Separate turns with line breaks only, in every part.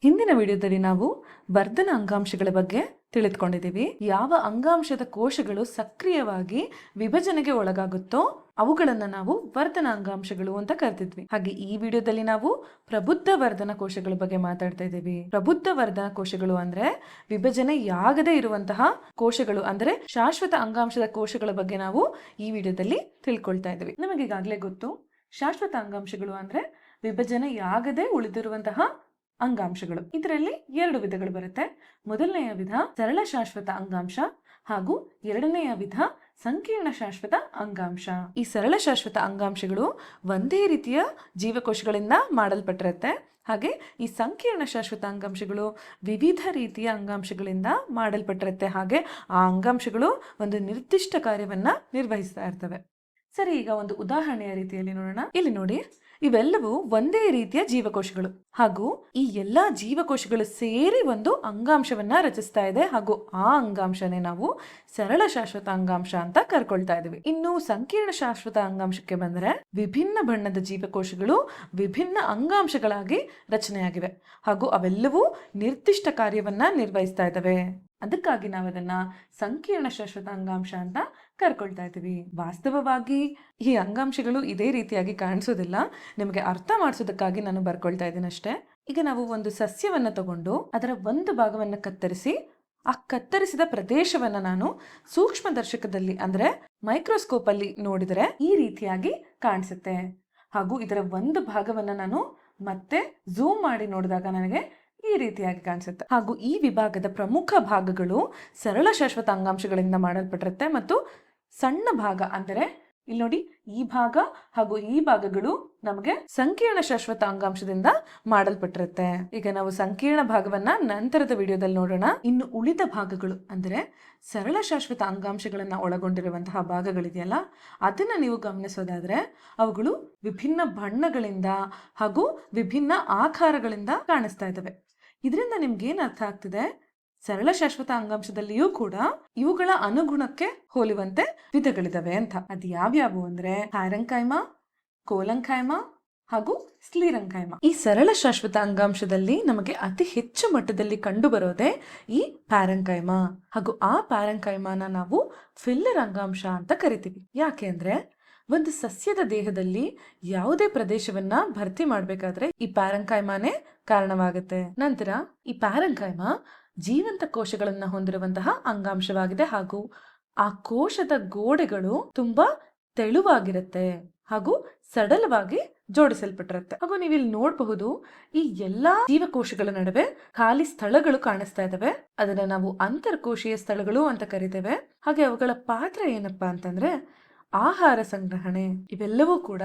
ಹಿಂದಿನ ವಿಡಿಯೋದಲ್ಲಿ ನಾವು ವರ್ಧನ ಅಂಗಾಂಶಗಳ ಬಗ್ಗೆ ತಿಳಿದುಕೊಂಡಿದ್ದೀವಿ. ಯಾವ ಅಂಗಾಂಶದ ಕೋಶಗಳು ಸಕ್ರಿಯವಾಗಿ ವಿಭಜನೆಗೆ ಒಳಗಾಗುತ್ತೋ ಅವುಗಳನ್ನ ನಾವು ವರ್ಧನ ಅಂಗಾಂಶಗಳು ಅಂತ ಕರೆದಿದ್ವಿ. ಹಾಗೆ ಈ ವಿಡಿಯೋದಲ್ಲಿ ನಾವು ಪ್ರಬುದ್ಧ ವರ್ಧನ ಕೋಶಗಳ ಬಗ್ಗೆ ಮಾತಾಡ್ತಾ ಇದ್ದೀವಿ. ಪ್ರಬುದ್ಧ ವರ್ಧನ ಕೋಶಗಳು ಅಂದ್ರೆ ವಿಭಜನೆಯಾಗದೇ ಇರುವಂತಹ ಕೋಶಗಳು, ಅಂದ್ರೆ ಶಾಶ್ವತ ಅಂಗಾಂಶದ ಕೋಶಗಳ ಬಗ್ಗೆ ನಾವು ಈ ವಿಡಿಯೋದಲ್ಲಿ ತಿಳ್ಕೊಳ್ತಾ ಇದ್ದೀವಿ. ನಮಗೆ ಈಗಾಗಲೇ ಗೊತ್ತು, ಶಾಶ್ವತ ಅಂಗಾಂಶಗಳು ಅಂದ್ರೆ ವಿಭಜನೆಯಾಗದೆ ಉಳಿದಿರುವಂತಹ ಅಂಗಾಂಶಗಳು. ಇದರಲ್ಲಿ ಎರಡು ವಿಧಗಳು ಬರುತ್ತೆ. ಮೊದಲನೆಯ ವಿಧ ಸರಳ ಶಾಶ್ವತ ಅಂಗಾಂಶ ಹಾಗೂ ಎರಡನೆಯ ವಿಧ ಸಂಕೀರ್ಣ ಶಾಶ್ವತ ಅಂಗಾಂಶ. ಈ ಸರಳ ಶಾಶ್ವತ ಅಂಗಾಂಶಗಳು ಒಂದೇ ರೀತಿಯ ಜೀವಕೋಶಗಳಿಂದ ಮಾಡಲ್ಪಟ್ಟಿರುತ್ತೆ. ಹಾಗೆ ಈ ಸಂಕೀರ್ಣ ಶಾಶ್ವತ ಅಂಗಾಂಶಗಳು ವಿವಿಧ ರೀತಿಯ ಅಂಗಾಂಶಗಳಿಂದ ಮಾಡಲ್ಪಟ್ಟಿರುತ್ತೆ. ಹಾಗೆ ಆ ಅಂಗಾಂಶಗಳು ಒಂದು ನಿರ್ದಿಷ್ಟ ಕಾರ್ಯವನ್ನ ನಿರ್ವಹಿಸ್ತಾ ಇರ್ತವೆ. ಸರಿ, ಈಗ ಒಂದು ಉದಾಹರಣೆಯ ರೀತಿಯಲ್ಲಿ ನೋಡೋಣ. ಇಲ್ಲಿ ನೋಡಿ, ಇವೆಲ್ಲವೂ ಒಂದೇ ರೀತಿಯ ಜೀವಕೋಶಗಳು ಹಾಗೂ ಈ ಎಲ್ಲಾ ಜೀವಕೋಶಗಳು ಸೇರಿ ಒಂದು ಅಂಗಾಂಶವನ್ನ ರಚಿಸ್ತಾ ಇದೆ. ಹಾಗೂ ಆ ಅಂಗಾಂಶನೇ ನಾವು ಸರಳ ಶಾಶ್ವತ ಅಂಗಾಂಶ ಅಂತ ಕರ್ಕೊಳ್ತಾ ಇದೀವಿ. ಇನ್ನು ಸಂಕೀರ್ಣ ಶಾಶ್ವತ ಅಂಗಾಂಶಕ್ಕೆ ಬಂದರೆ ವಿಭಿನ್ನ ಬಣ್ಣದ ಜೀವಕೋಶಗಳು ವಿಭಿನ್ನ ಅಂಗಾಂಶಗಳಾಗಿ ರಚನೆಯಾಗಿವೆ ಹಾಗೂ ಅವೆಲ್ಲವೂ ನಿರ್ದಿಷ್ಟ ಕಾರ್ಯವನ್ನ ನಿರ್ವಹಿಸ್ತಾ ಇದ್ದಾವೆ. ಅದಕ್ಕಾಗಿ ನಾವು ಅದನ್ನ ಸಂಕೀರ್ಣ ಶಾಶ್ವತ ಅಂಗಾಂಶ ಅಂತ ಕರ್ಕೊಳ್ತಾ ಇದ್ದೀವಿ. ವಾಸ್ತವವಾಗಿ ಈ ಅಂಗಾಂಶಗಳು ಇದೇ ರೀತಿಯಾಗಿ ಕಾಣಿಸೋದಿಲ್ಲ. ನಿಮಗೆ ಅರ್ಥ ಮಾಡಿಸೋದಕ್ಕಾಗಿ ನಾನು ಬರ್ಕೊಳ್ತಾ ಇದ್ದೀನಿ ಅಷ್ಟೇ. ಈಗ ನಾವು ಒಂದು ಸಸ್ಯವನ್ನ ತಗೊಂಡು ಅದರ ಒಂದು ಭಾಗವನ್ನ ಕತ್ತರಿಸಿ ಆ ಕತ್ತರಿಸಿದ ಪ್ರದೇಶವನ್ನ ನಾನು ಸೂಕ್ಷ್ಮದರ್ಶಕದಲ್ಲಿ ಅಂದ್ರೆ ಮೈಕ್ರೋಸ್ಕೋಪ್ ಅಲ್ಲಿ ನೋಡಿದರೆ ಈ ರೀತಿಯಾಗಿ ಕಾಣಿಸುತ್ತೆ. ಹಾಗೂ ಇದರ ಒಂದು ಭಾಗವನ್ನ ನಾನು ಮತ್ತೆ ಝೂಮ್ ಮಾಡಿ ನೋಡಿದಾಗ ನನಗೆ ಈ ರೀತಿಯಾಗಿ ಕಾಣಿಸುತ್ತೆ. ಹಾಗೂ ಈ ವಿಭಾಗದ ಪ್ರಮುಖ ಭಾಗಗಳು ಸರಳ ಶಾಶ್ವತ ಅಂಗಾಂಶಗಳಿಂದ ಮಾಡಲ್ಪಟ್ಟಿರುತ್ತೆ ಮತ್ತು ಸಣ್ಣ ಭಾಗ ಅಂದರೆ ಇಲ್ಲಿ ನೋಡಿ, ಈ ಭಾಗ ಹಾಗೂ ಈ ಭಾಗಗಳು ನಮಗೆ ಸಂಕೀರ್ಣ ಶಾಶ್ವತ ಅಂಗಾಂಶದಿಂದ ಮಾಡಲ್ಪಟ್ಟಿರುತ್ತೆ. ಈಗ ನಾವು ಸಂಕೀರ್ಣ ಭಾಗವನ್ನ ನಂತರದ ವಿಡಿಯೋದಲ್ಲಿ ನೋಡೋಣ. ಇನ್ನು ಉಳಿದ ಭಾಗಗಳು ಅಂದರೆ ಸರಳ ಶಾಶ್ವತ ಅಂಗಾಂಶಗಳನ್ನ ಒಳಗೊಂಡಿರುವಂತಹ ಭಾಗಗಳಿದೆಯಲ್ಲ, ಅದನ್ನ ನೀವು ಗಮನಿಸೋದಾದ್ರೆ ಅವುಗಳು ವಿಭಿನ್ನ ಬಣ್ಣಗಳಿಂದ ಹಾಗೂ ವಿಭಿನ್ನ ಆಕಾರಗಳಿಂದ ಕಾಣಿಸ್ತಾ ಇದ್ದಾವೆ. ಇದರಿಂದ ನಿಮ್ಗೆ ಏನ್ ಅರ್ಥ ಆಗ್ತಿದೆ? ಸರಳ ಶಾಶ್ವತ ಅಂಗಾಂಶದಲ್ಲಿಯೂ ಕೂಡ ಇವುಗಳ ಅನುಗುಣಕ್ಕೆ ಹೋಲುವಂತೆ ವಿಧಗಳಿದಾವೆ ಅಂತ. ಅದು ಯಾವ್ಯಾವು ಅಂದ್ರೆ ಪ್ಯಾರೆಂಕೈಮಾ, ಕೋಲಂಕೈಮಾ ಹಾಗೂ ಸ್ಕ್ಲೀರೆಂಕೈಮಾ. ಈ ಸರಳ ಶಾಶ್ವತ ಅಂಗಾಂಶದಲ್ಲಿ ನಮಗೆ ಅತಿ ಹೆಚ್ಚು ಮಟ್ಟದಲ್ಲಿ ಕಂಡು ಬರೋದೇ ಈ ಪ್ಯಾರೆಂಕೈಮಾ. ಹಾಗೂ ಆ ಪ್ಯಾರೆಂಕೈಮಾನ ನಾವು ಫಿಲ್ಲರ್ ಅಂಗಾಂಶ ಅಂತ ಕರಿತೀವಿ. ಯಾಕೆ ಅಂದ್ರೆ ಒಂದು ಸಸ್ಯದ ದೇಹದಲ್ಲಿ ಯಾವುದೇ ಪ್ರದೇಶವನ್ನ ಭರ್ತಿ ಮಾಡ್ಬೇಕಾದ್ರೆ ಈ ಪ್ಯಾರೆಂಕೈಮಾನೇ ಕಾರಣವಾಗುತ್ತೆ. ನಂತರ ಈ ಪ್ಯಾರೆಂಕೈಮಾ ಜೀವಂತ ಕೋಶಗಳನ್ನ ಹೊಂದಿರುವಂತಹ ಅಂಗಾಂಶವಾಗಿದೆ ಹಾಗೂ ಆ ಕೋಶದ ಗೋಡೆಗಳು ತುಂಬಾ ತೆಳುವಾಗಿರುತ್ತೆ ಹಾಗೂ ಸಡಲವಾಗಿ ಜೋಡಿಸಲ್ಪಟ್ಟಿರುತ್ತೆ. ಹಾಗೂ ನೀವು ಇಲ್ಲಿ ನೋಡಬಹುದು, ಈ ಎಲ್ಲಾ ಜೀವಕೋಶಗಳ ನಡುವೆ ಖಾಲಿ ಸ್ಥಳಗಳು ಕಾಣಿಸ್ತಾ ಇದಾವೆ. ಅದನ್ನ ನಾವು ಅಂತರ್ಕೋಶೀಯ ಸ್ಥಳಗಳು ಅಂತ ಕರಿತೇವೆ. ಹಾಗೆ ಅವುಗಳ ಪಾತ್ರ ಏನಪ್ಪಾ ಅಂತಂದ್ರೆ ಆಹಾರ ಸಂಗ್ರಹಣೆ. ಇವೆಲ್ಲವೂ ಕೂಡ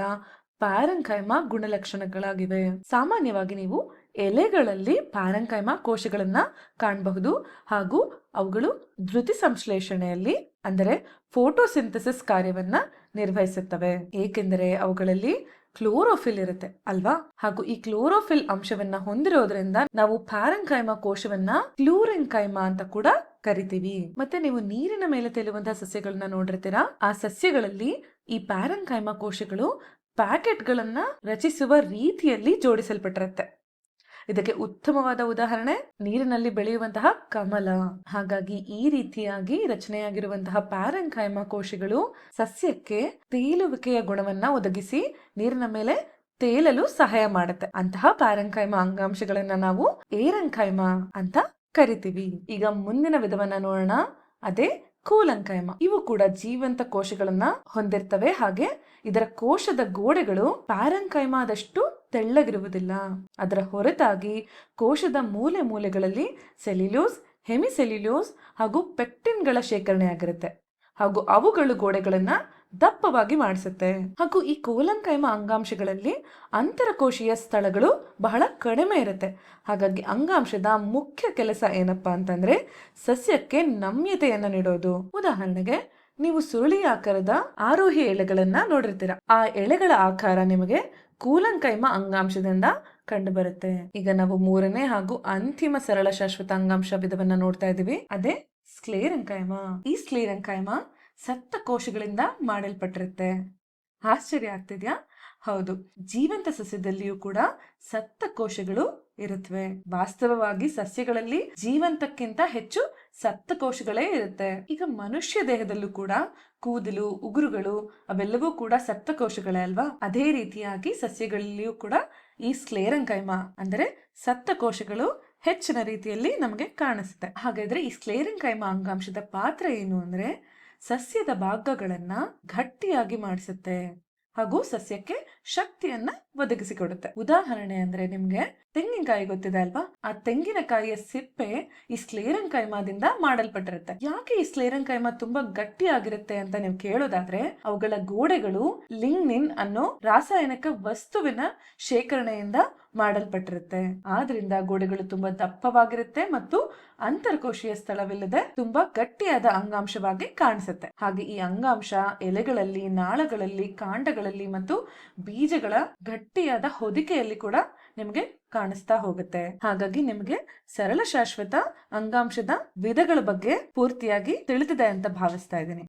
ಪ್ಯಾರೆಂಕೈಮಾ ಗುಣಲಕ್ಷಣಗಳಾಗಿವೆ. ಸಾಮಾನ್ಯವಾಗಿ ನೀವು ಎಲೆಗಳಲ್ಲಿ ಪ್ಯಾರೆಂಕೈಮಾ ಕೋಶಗಳನ್ನ ಕಾಣಬಹುದು ಹಾಗೂ ಅವುಗಳು ದ್ಯುತಿ ಸಂಶ್ಲೇಷಣೆಯಲ್ಲಿ ಅಂದರೆ ಫೋಟೋಸಿಂಥಸಿಸ್ ಕಾರ್ಯವನ್ನ ನಿರ್ವಹಿಸುತ್ತವೆ. ಏಕೆಂದರೆ ಅವುಗಳಲ್ಲಿ ಕ್ಲೋರೋಫಿಲ್ ಇರುತ್ತೆ ಅಲ್ವಾ? ಹಾಗೂ ಈ ಕ್ಲೋರೋಫಿಲ್ ಅಂಶವನ್ನ ಹೊಂದಿರೋದ್ರಿಂದ ನಾವು ಪ್ಯಾರೆಂಕೈಮಾ ಕೋಶವನ್ನ ಕ್ಲೂರೆಂಕೈಮಾ ಅಂತ ಕೂಡ ಕರಿತೀವಿ. ಮತ್ತೆ ನೀವು ನೀರಿನ ಮೇಲೆ ತೇಲುವಂತಹ ಸಸ್ಯಗಳನ್ನ ನೋಡಿರ್ತೀರಾ. ಆ ಸಸ್ಯಗಳಲ್ಲಿ ಈ ಪ್ಯಾರೆಂಕೈಮಾ ಕೋಶಗಳು ಪ್ಯಾಕೆಟ್ಗಳನ್ನ ರಚಿಸುವ ರೀತಿಯಲ್ಲಿ ಜೋಡಿಸಲ್ಪಟ್ಟಿರುತ್ತೆ. ಇದಕ್ಕೆ ಉತ್ತಮವಾದ ಉದಾಹರಣೆ ನೀರಿನಲ್ಲಿ ಬೆಳೆಯುವಂತಹ ಕಮಲ. ಹಾಗಾಗಿ ಈ ರೀತಿಯಾಗಿ ರಚನೆಯಾಗಿರುವಂತಹ ಪ್ಯಾರೆಂಕೈಮಾ ಕೋಶಗಳು ಸಸ್ಯಕ್ಕೆ ತೇಲುವಿಕೆಯ ಗುಣವನ್ನ ಒದಗಿಸಿ ನೀರಿನ ಮೇಲೆ ತೇಲಲು ಸಹಾಯ ಮಾಡುತ್ತೆ. ಅಂತಹ ಪ್ಯಾರೆಂಕೈಮಾ ಅಂಗಾಂಶಗಳನ್ನ ನಾವು ಏರೆಂಕೈಮಾ ಅಂತ ಕರಿತೀವಿ. ಈಗ ಮುಂದಿನ ವಿಧವನ್ನ ನೋಡೋಣ, ಅದೇ ಕೋಲಂಕೈಮಾ. ಇವು ಕೂಡ ಜೀವಂತ ಕೋಶಗಳನ್ನ ಹೊಂದಿರ್ತವೆ. ಹಾಗೆ ಇದರ ಕೋಶದ ಗೋಡೆಗಳು ಪ್ಯಾರೆಂಕೈಮಾದಷ್ಟು ತೆಳ್ಳಗಿರುವುದಿಲ್ಲ. ಅದರ ಹೊರತಾಗಿ ಕೋಶದ ಮೂಲೆ ಮೂಲೆಗಳಲ್ಲಿ ಸೆಲ್ಯುಲೋಸ್, ಹೆಮಿಸೆಲ್ಯುಲೋಸ್ ಹಾಗೂ ಪೆಕ್ಟಿನ್ಗಳ ಶೇಖರಣೆ ಆಗಿರುತ್ತೆ ಹಾಗೂ ಅವುಗಳು ಗೋಡೆಗಳನ್ನ ದಪ್ಪವಾಗಿ ಮಾಡಿಸುತ್ತೆ. ಹಾಗೂ ಈ ಕೋಲಂಕೈಮಾ ಅಂಗಾಂಶಗಳಲ್ಲಿ ಅಂತರಕೋಶೀಯ ಸ್ಥಳಗಳು ಬಹಳ ಕಡಿಮೆ ಇರುತ್ತೆ. ಹಾಗಾಗಿ ಅಂಗಾಂಶದ ಮುಖ್ಯ ಕೆಲಸ ಏನಪ್ಪಾ ಅಂತಂದ್ರೆ ಸಸ್ಯಕ್ಕೆ ನಮ್ಯತೆಯನ್ನ ನೀಡೋದು. ಉದಾಹರಣೆಗೆ ನೀವು ಸುರುಳಿ ಆಕಾರದ ಆರೋಹಿ ಎಳೆಗಳನ್ನ ನೋಡಿರ್ತೀರ. ಆ ಎಳೆಗಳ ಆಕಾರ ನಿಮಗೆ ಕೋಲಂಕೈಮಾ ಅಂಗಾಂಶದಿಂದ ಕಂಡು ಬರುತ್ತೆ. ಈಗ ನಾವು ಮೂರನೇ ಹಾಗೂ ಅಂತಿಮ ಸರಳ ಶಾಶ್ವತ ಅಂಗಾಂಶ ವಿಧವನ್ನ ನೋಡ್ತಾ ಇದೀವಿ, ಅದೇ ಸ್ಕ್ಲೇರೆಂಕೈಮಾ. ಈ ಸ್ಕ್ಲೇರೆಂಕೈಮಾ ಸತ್ತ ಕೋಶಗಳಿಂದ ಮಾಡಲ್ಪಟ್ಟಿರುತ್ತೆ. ಆಶ್ಚರ್ಯ ಆಗ್ತಿದ್ಯಾ? ಹೌದು, ಜೀವಂತ ಸಸ್ಯದಲ್ಲಿಯೂ ಕೂಡ ಸತ್ತ ಕೋಶಗಳು ಇರುತ್ತವೆ. ವಾಸ್ತವವಾಗಿ ಸಸ್ಯಗಳಲ್ಲಿ ಜೀವಂತಕ್ಕಿಂತ ಹೆಚ್ಚು ಸತ್ತ ಕೋಶಗಳೇ ಇರುತ್ತೆ. ಈಗ ಮನುಷ್ಯ ದೇಹದಲ್ಲೂ ಕೂಡ ಕೂದಲು, ಉಗುರುಗಳು ಅವೆಲ್ಲವೂ ಕೂಡ ಸತ್ತ ಕೋಶಗಳೇ ಅಲ್ವಾ? ಅದೇ ರೀತಿಯಾಗಿ ಸಸ್ಯಗಳಲ್ಲಿಯೂ ಕೂಡ ಈ ಸ್ಕ್ಲೇರಂಕೈಮ ಅಂದರೆ ಸತ್ತ ಕೋಶಗಳು ಹೆಚ್ಚಿನ ರೀತಿಯಲ್ಲಿ ನಮಗೆ ಕಾಣಿಸುತ್ತೆ. ಹಾಗಾದ್ರೆ ಈ ಸ್ಕ್ಲೇರಂಕೈಮ ಅಂಗಾಂಶದ ಪಾತ್ರ ಏನು ಅಂದ್ರೆ ಸಸ್ಯದ ಭಾಗಗಳನ್ನ ಗಟ್ಟಿಯಾಗಿ ಮಾಡಿಸುತ್ತೆ ಹಾಗೂ ಸಸ್ಯಕ್ಕೆ ಶಕ್ತಿಯನ್ನ ಒದಗಿಸಿಕೊಡುತ್ತೆ. ಉದಾಹರಣೆ ಅಂದ್ರೆ ನಿಮ್ಗೆ ತೆಂಗಿನಕಾಯಿ ಗೊತ್ತಿದೆ ಅಲ್ವಾ? ಆ ತೆಂಗಿನಕಾಯಿಯ ಸಿಪ್ಪೆ ಈ ಸ್ಕ್ಲೇರಂಕೈಮಾದಿಂದ ಮಾಡಲ್ಪಟ್ಟಿರುತ್ತೆ. ಯಾಕೆ ಈ ಸ್ಕ್ಲೇರಂಕೈಮಾ ತುಂಬಾ ಗಟ್ಟಿಯಾಗಿರುತ್ತೆ ಅಂತ ನೀವು ಕೇಳೋದಾದ್ರೆ ಅವುಗಳ ಗೋಡೆಗಳು ಲಿಗ್ನಿನ್ ಅನ್ನೋ ರಾಸಾಯನಿಕ ವಸ್ತುವಿನ ಶೇಖರಣೆಯಿಂದ ಮಾಡಲ್ಪಟ್ಟಿರುತ್ತೆ. ಆದ್ರಿಂದ ಗೋಡೆಗಳು ತುಂಬಾ ದಪ್ಪವಾಗಿರುತ್ತೆ ಮತ್ತು ಅಂತರ್ಕೋಶೀಯ ಸ್ಥಳವಿಲ್ಲದೆ ತುಂಬಾ ಗಟ್ಟಿಯಾದ ಅಂಗಾಂಶವಾಗಿ ಕಾಣಿಸುತ್ತೆ. ಹಾಗೆ ಈ ಅಂಗಾಂಶ ಎಲೆಗಳಲ್ಲಿ, ನಾಳಗಳಲ್ಲಿ, ಕಾಂಡಗಳಲ್ಲಿ ಮತ್ತು ಬೀಜಗಳ ಗಟ್ಟಿಯಾದ ಹೊದಿಕೆಯಲ್ಲಿ ಕೂಡ ನಿಮಗೆ ಕಾಣಿಸ್ತಾ ಹೋಗುತ್ತೆ. ಹಾಗಾಗಿ ನಿಮಗೆ ಸರಳ ಶಾಶ್ವತ ಅಂಗಾಂಶದ ವಿಧಗಳ ಬಗ್ಗೆ ಪೂರ್ತಿಯಾಗಿ ತಿಳಿದಿದೆ ಅಂತ ಭಾವಿಸ್ತಾ ಇದ್ದೀನಿ.